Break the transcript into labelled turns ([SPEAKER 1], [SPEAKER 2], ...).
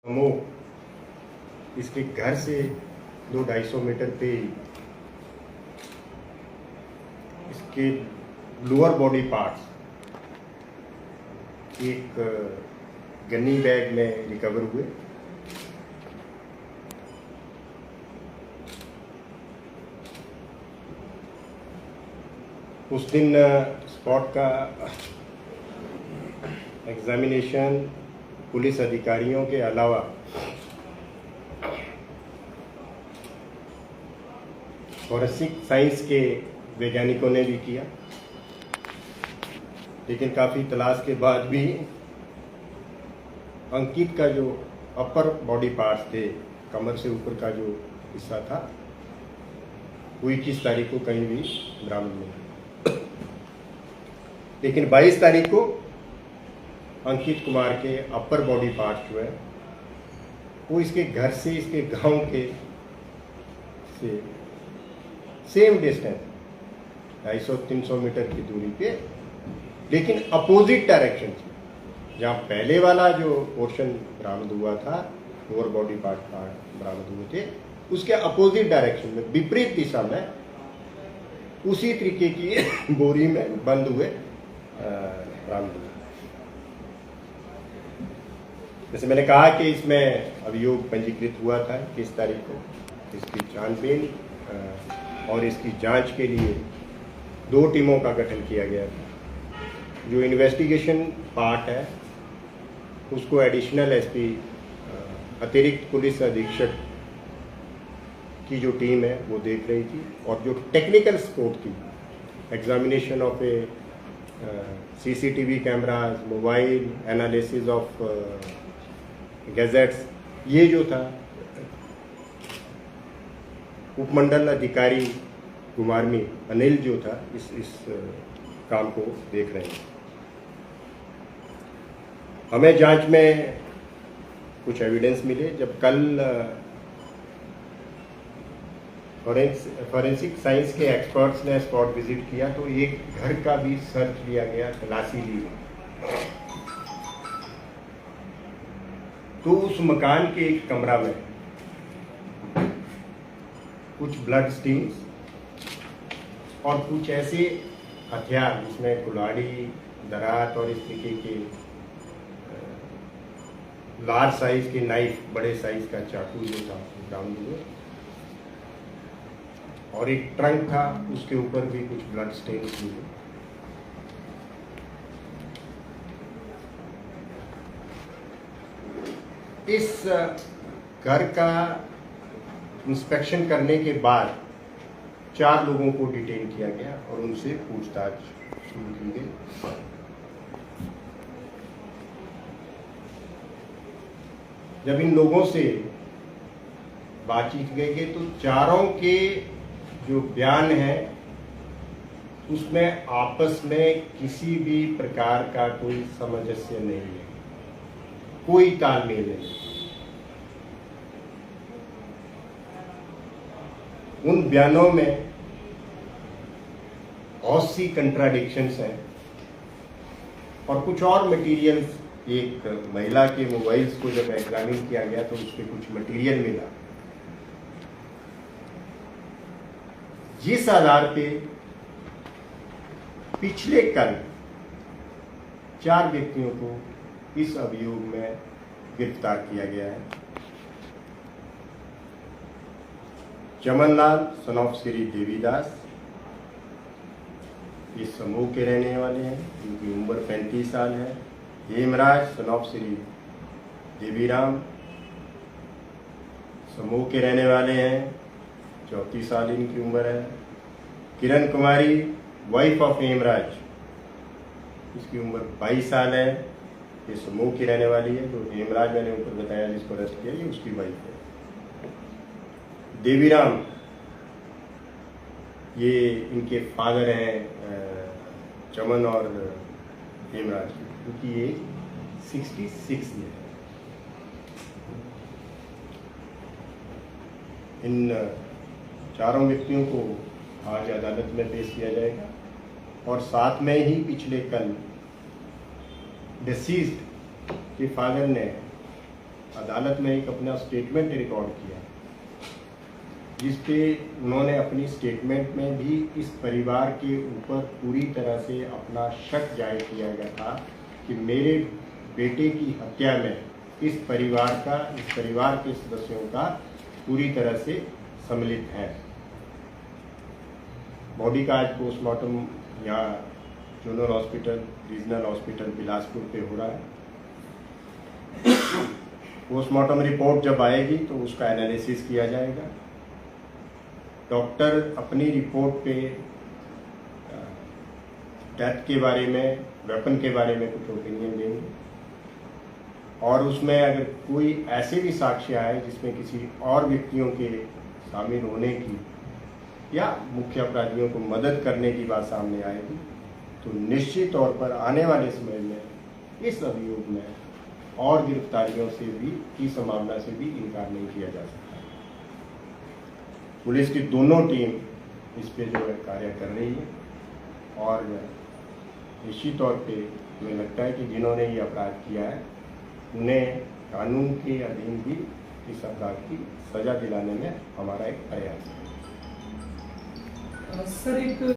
[SPEAKER 1] समूह इसके घर से 200-250 मीटर पे इसके लोअर बॉडी पार्ट्स एक गन्नी बैग में रिकवर हुए। उस दिन स्पॉट का एग्जामिनेशन पुलिस अधिकारियों के अलावा फॉरेंसिक साइंस के वैज्ञानिकों ने भी किया, लेकिन काफ़ी तलाश के बाद भी अंकित का जो अपर बॉडी पार्ट्स थे, कमर से ऊपर का जो हिस्सा था, वो 21 तारीख को कहीं भी बरामद नहीं। लेकिन 22 तारीख को अंकित कुमार के अपर बॉडी पार्ट जो है वो इसके घर से, इसके गांव के से सेम डिस्टेंस 250-300 मीटर की दूरी पे, लेकिन अपोजिट डायरेक्शन से, जहाँ पहले वाला जो पोर्शन बरामद हुआ था, लोअर बॉडी पार्ट बरामद हुए थे, उसके अपोजिट डायरेक्शन में, विपरीत दिशा में उसी तरीके की बोरी में बंद हुए बरामद हुए। जैसे मैंने कहा कि इसमें अभियोग पंजीकृत हुआ था 21 तारीख को। इसकी छानबीन और इसकी जांच के लिए 2 टीमों का गठन किया गया था। जो इन्वेस्टिगेशन पार्ट है उसको एडिशनल एसपी अतिरिक्त पुलिस अधीक्षक की जो टीम है वो देख रही थी, और जो टेक्निकल सपोर्ट थी, examination of A CCTV cameras, mobile analysis of gadgets, ये जो था उपमंडल अधिकारी कुमारमी अनिल जो था इस काम को देख रहे हैं। हमें जांच में कुछ एविडेंस मिले। जब कल फॉरेंसिक साइंस के एक्सपर्ट्स ने स्पॉट विजिट किया तो एक घर का भी सर्च लिया गया, तलाशी ली। तो उस मकान के एक कमरा में कुछ ब्लड स्टेन्स और कुछ ऐसे हथियार जिसमें कुल्हाड़ी, दरात और इस तरीके के लार्ज साइज के नाइफ, बड़े साइज का चाकू जो था बरामद हुए, और एक ट्रंक था, उसके ऊपर भी कुछ ब्लड स्टेन्स मिले। इस घर का इंस्पेक्शन करने के बाद 4 लोगों को डिटेन किया गया और उनसे पूछताछ शुरू की गई। जब इन लोगों से बातचीत की गई तो चारों के जो बयान है उसमें आपस में किसी भी प्रकार का कोई सामंजस्य नहीं है, कोई तालमेल नहीं। उन बयानों में बहुत सी कंट्राडिक्शंस हैं और कुछ और मटेरियल्स। एक महिला के मोबाइल्स को जब एग्जामिन किया गया तो उसके कुछ मटेरियल मिला, जिस आधार पे पिछले कल 4 व्यक्तियों को इस अभियोग में गिरफ्तार किया गया है। चमनलाल सन ऑफ श्री देवीदास, इस समूह के रहने वाले हैं, इनकी उम्र 35 साल है। हेमराज सन ऑफ श्री देवीराम, समूह के रहने वाले हैं, 34 साल इनकी उम्र है। किरण कुमारी वाइफ ऑफ हेमराज, इसकी उम्र 22 साल है, ये समूह की रहने वाली है। जो हेमराज मैंने ऊपर बताया जिसको अरेस्ट किया, ये उसकी वाइफ है। देवीराम, ये इनके फादर हैं चमन और हेमराज, उनकी एज 66 है। इन चारों व्यक्तियों को आज अदालत में पेश किया जाएगा, और साथ में ही पिछले कल डिसीज्ड के फादर ने अदालत में एक अपना स्टेटमेंट रिकॉर्ड किया, जिस पे उन्होंने अपनी स्टेटमेंट में भी इस परिवार के ऊपर पूरी तरह से अपना शक जाहिर किया गया था कि मेरे बेटे की हत्या में इस परिवार के सदस्यों का पूरी तरह से सम्मिलित है। बॉडी का आज पोस्टमार्टम यहाँ zonal hospital, regional hospital Bilaspur पे हो रहा है। पोस्टमार्टम रिपोर्ट जब आएगी तो उसका एनालिसिस किया जाएगा। डॉक्टर अपनी रिपोर्ट पे डेथ के बारे में, वेपन के बारे में कुछ ओपिनियन देंगे, और उसमें अगर कोई ऐसे भी साक्ष्य आए जिसमें किसी और व्यक्तियों के शामिल होने की या मुख्य अपराधियों को मदद करने की बात सामने आएगी, तो निश्चित तौर पर आने वाले समय में इस अभियोग में और गिरफ्तारियों से भी की संभावना से भी इनकार नहीं किया जा सकता। पुलिस की दोनों टीम इस पे जो है कार्य कर रही है, और निश्चित तौर पे मुझे लगता है कि जिन्होंने ये अपराध किया है उन्हें कानून के अधीन भी इस अपराध की सजा दिलाने में हमारा एक प्रयास है।
[SPEAKER 2] सर, एक